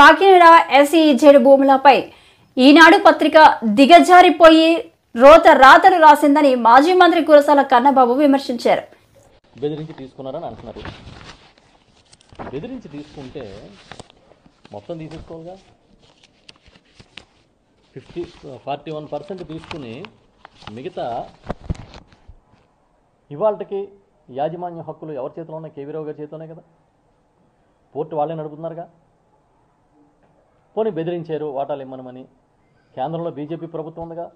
Kakinada SEZ భూములపై ఈనాడు పత్రిక దిగజారిపోయి రాతలు రాసిందని మాజీ మంత్రి కురసాల కన్నబాబు విమర్శించారు. బెదిరించి తీసుకున్నారని అంటున్నారు. బెదిరించి తీసుకుంటే మొత్తం తీసేసుకోవాలిగా. 41% తీసుకుని మిగతా ఇవాళకి యాజమాన్య హక్కులు ఎవరి చేతిలో ఉన్నాయి? కేవీ రావు గారి చేతిలోనే కదా. పోర్టు వాళ్ళే నడుపుతున్నారుగా. పోనీ బెదిరించారు వాటాలు ఇమ్మనమని. కేంద్రంలో బీజేపీ ప్రభుత్వం ఉందిగా.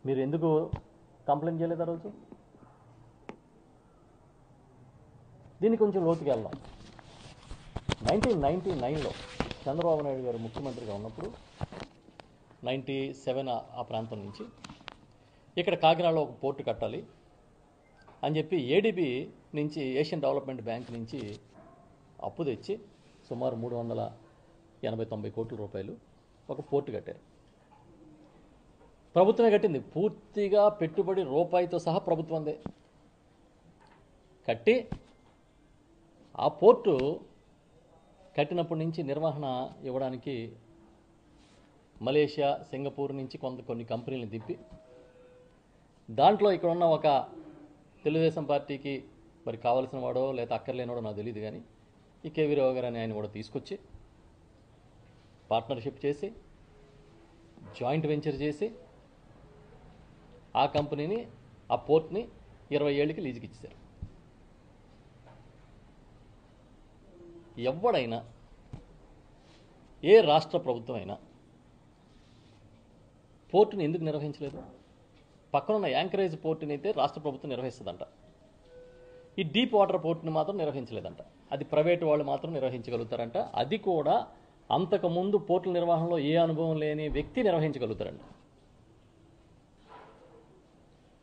మీరు ఎందుకు కంప్లైంట్ చేయలేదు ఆ రోజు? దీన్ని కొంచెం లోతుకి వెళ్దాం. 1999లో చంద్రబాబు నాయుడు గారు ముఖ్యమంత్రిగా ఉన్నప్పుడు 97 ఆ ప్రాంతం నుంచి ఇక్కడ కాకినాడలో ఒక పోర్టు కట్టాలి అని చెప్పి ADB నుంచి ఏషియన్ డెవలప్మెంట్ బ్యాంక్ నుంచి అప్పు తెచ్చి సుమారు 380-90 కోట్ల రూపాయలు ఒక పోర్టు కట్టారు. ప్రభుత్వమే కట్టింది. పూర్తిగా పెట్టుబడి రూపాయితో సహా ప్రభుత్వందే కట్టి ఆ పోర్టు కట్టినప్పటి నుంచి నిర్వహణ ఇవ్వడానికి మలేషియా, సింగపూర్ నుంచి కొన్ని కంపెనీలను తిప్పి దాంట్లో ఇక్కడ ఉన్న ఒక తెలుగుదేశం పార్టీకి మరి కావాల్సిన వాడో లేదా అక్కర్లేనివాడో నాకు తెలియదు, కానీ ఈ కేవీ రావు గారు అని ఆయన కూడా తీసుకొచ్చి పార్ట్నర్షిప్ చేసి జాయింట్ వెంచర్ చేసి ఆ కంపెనీని ఆ పోర్ట్ని 20 ఏళ్ళకి లీజుకి ఇచ్చేశారు. ఎవడైనా ఏ రాష్ట్ర ప్రభుత్వం అయినా పోర్టుని ఎందుకు నిర్వహించలేదు? పక్కనున్న యాంకరేజ్ పోర్టుని అయితే రాష్ట్ర ప్రభుత్వం నిర్వహిస్తుందంట. ఈ డీప్ వాటర్ పోర్టుని మాత్రం నిర్వహించలేదంట. అది ప్రైవేటు వాళ్ళు మాత్రం నిర్వహించగలుగుతారంట. అది కూడా అంతకుముందు పోర్టుల నిర్వహణలో ఏ అనుభవం లేని వ్యక్తి నిర్వహించగలుగుతారంట.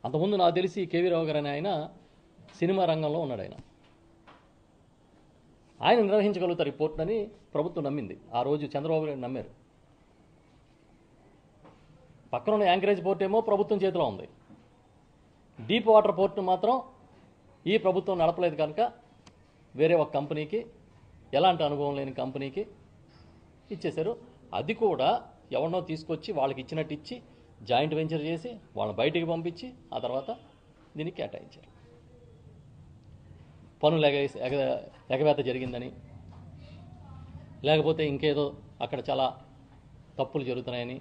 అంతకుముందు నాకు తెలిసి కేవీ రావు గారు అని ఆయన సినిమా రంగంలో ఉన్నాడు. ఆయన నిర్వహించగలుగుతారు ఈ పోర్టుని ప్రభుత్వం నమ్మింది. ఆ రోజు చంద్రబాబు నాయుడు నమ్మారు. పక్కనున్న యాంకరేజ్ పోర్ట్ ఏమో ప్రభుత్వం చేతిలో ఉంది. డీప్ వాటర్ పోర్టును మాత్రం ఈ ప్రభుత్వం నడపలేదు కనుక వేరే ఒక కంపెనీకి, ఎలాంటి అనుభవం లేని కంపెనీకి ఇచ్చేశారు. అది కూడా ఎవరినో తీసుకొచ్చి వాళ్ళకి ఇచ్చినట్టు ఇచ్చి జాయింట్ వెంచర్ చేసి వాళ్ళని బయటికి పంపించి ఆ తర్వాత దీనికి కేటాయించారు. పనులు ఎగవేత జరిగిందని, లేకపోతే ఇంకేదో అక్కడ చాలా తప్పులు జరుగుతున్నాయని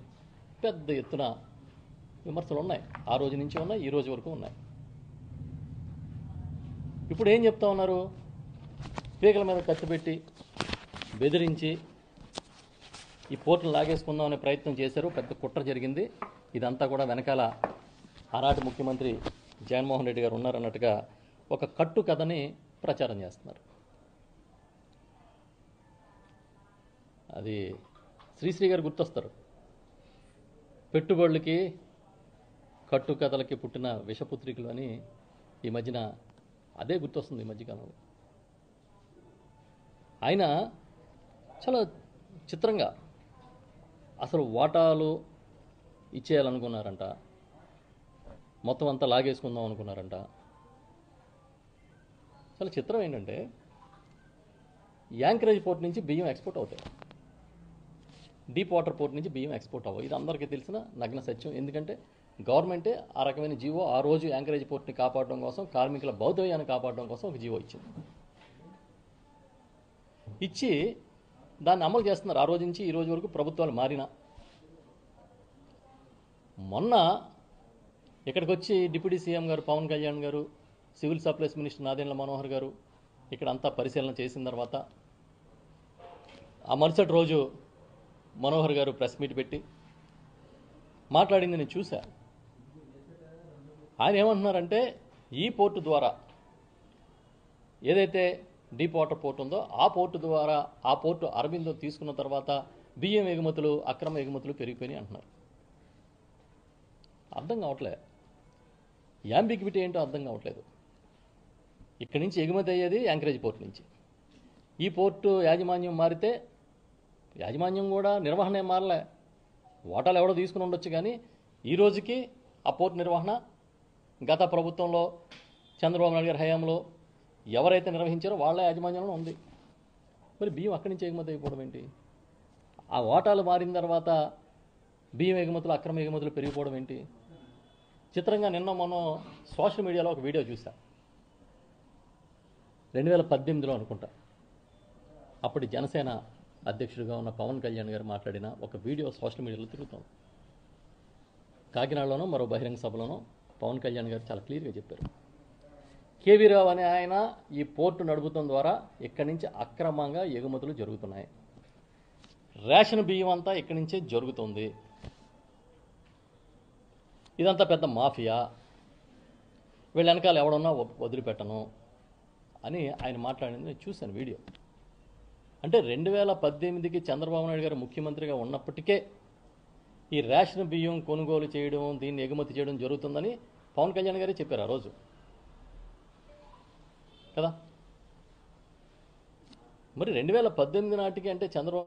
పెద్ద ఎత్తున విమర్శలు ఉన్నాయి. ఆ రోజు నుంచి ఉన్నాయి, ఈ రోజు వరకు ఉన్నాయి. ఇప్పుడు ఏం చెప్తా ఉన్నారు? పీకల మీద కత్తి పెట్టి బెదిరించి ఈ పోర్టును లాగేసుకుందాం అనే ప్రయత్నం చేశారు. పెద్ద కుట్ర జరిగింది. ఇదంతా కూడా వెనకాల ఆనాటి ముఖ్యమంత్రి జగన్మోహన్ రెడ్డి గారు ఉన్నారన్నట్టుగా ఒక కట్టు కథని ప్రచారం చేస్తున్నారు. అది శ్రీశ్రీ గారు గుర్తొస్తారు. పెట్టుబడులకి కట్టు కథలకి పుట్టిన విషపుత్రికలు అని ఈ మధ్యన అదే గుర్తొస్తుంది. ఈ మధ్యకాలంలో ఆయన చాలా చిత్రంగా అసలు వాటాలు ఇచ్చేయాలనుకున్నారంట, మొత్తం అంతా లాగేసుకుందాం అనుకున్నారంట. చాలా చిత్రం ఏంటంటే యాంకరేజ్ పోర్ట్ నుంచి బియ్యం ఎక్స్పోర్ట్ అవుతాయి, డీప్ వాటర్ పోర్ట్ నుంచి బియ్యం ఎక్స్పోర్ట్ అవ్వవు. ఇది అందరికీ తెలిసిన నగ్న సత్యం. ఎందుకంటే గవర్నమెంటే ఆ రకమైన జీవో ఆ రోజు యాంకరేజ్ పోర్ట్ని కాపాడడం కోసం, కార్మికుల భౌతికయాన్ని కాపాడడం కోసం ఒక జీవో ఇచ్చింది. ఇచ్చి దాన్ని అమలు చేస్తున్నారు. ఆ రోజు నుంచి ఈ రోజు వరకు ప్రభుత్వాలు మారినా. మొన్న ఇక్కడికి వచ్చి డిప్యూటీ సీఎం గారు పవన్ కళ్యాణ్ గారు, civil supplies minister Nadendla Manohar గారు ఇక్కడ అంతా పరిశీలన చేసిన తర్వాత ఆ మరుసటి రోజు మనోహర్ గారు ప్రెస్ మీట్ పెట్టి మాట్లాడింది నేను చూశా. ఆయన ఏమంటున్నారంటే ఈ పోర్టు ద్వారా ఏదైతే డీప్ వాటర్ పోర్ట్ ఉందో ఆ పోర్టు ద్వారా ఆ పోర్టు అరబిందో తీసుకున్న తర్వాత బియ్యం ఎగుమతులు, అక్రమ ఎగుమతులు పెరిగిపోయినాయి అంటున్నారు. అర్థం కావట్లేదు. యాంబిగ్విటీ ఏంటో అర్థం కావట్లేదు. ఇక్కడి నుంచి ఎగుమతి అయ్యేది యాంకరేజ్ పోర్ట్ నుంచి. ఈ పోర్టు యాజమాన్యం మారితే యాజమాన్యం కూడా నిర్వహణ ఏం మారలే. వాటాలు ఎవడో తీసుకుని ఉండొచ్చు, కానీ ఈ రోజుకి ఆ పోర్టు నిర్వహణ గత ప్రభుత్వంలో చంద్రబాబు నాయుడు గారి హయాంలో ఎవరైతే నిర్వహించారో వాళ్ళ యాజమాన్యంలో ఉంది. మరి బియ్యం అక్కడి నుంచి ఎగుమతి అయిపోవడం ఏంటి? ఆ ఓటాలు మారిన తర్వాత బియ్యం ఎగుమతులు, అక్రమ ఎగుమతులు పెరిగిపోవడం ఏంటి? చిత్రంగా నిన్న మనం సోషల్ మీడియాలో ఒక వీడియో చూసా, 2018లో అనుకుంటా. అప్పటి జనసేన అధ్యక్షుడిగా ఉన్న పవన్ కళ్యాణ్ గారు మాట్లాడిన ఒక వీడియో సోషల్ మీడియాలో తిరుగుతాం. కాకినాడలోనో మరో బహిరంగ సభలోనో పవన్ కళ్యాణ్ గారు చాలా క్లియర్గా చెప్పారు, కేవీ రావు అనే ఆయన ఈ పోర్టు నడుపుతం ద్వారా ఇక్కడి నుంచి అక్రమంగా ఎగుమతులు జరుగుతున్నాయి, రేషన్ బియ్యం అంతా ఇక్కడి నుంచే జరుగుతుంది, ఇదంతా పెద్ద మాఫియా, వీళ్ళ వెనకాల ఎవడన్నా వదిలిపెట్టను అని ఆయన మాట్లాడింది నేను చూశాను వీడియో. అంటే 2018కి చంద్రబాబు నాయుడు గారు ముఖ్యమంత్రిగా ఉన్నప్పటికే ఈ రేషన్ బియ్యం కొనుగోలు చేయడం, దీన్ని ఎగుమతి చేయడం జరుగుతుందని పవన్ కళ్యాణ్ గారే చెప్పారు ఆ రోజు కదా. మరి 2018 నాటికి అంటే చంద్రబాబు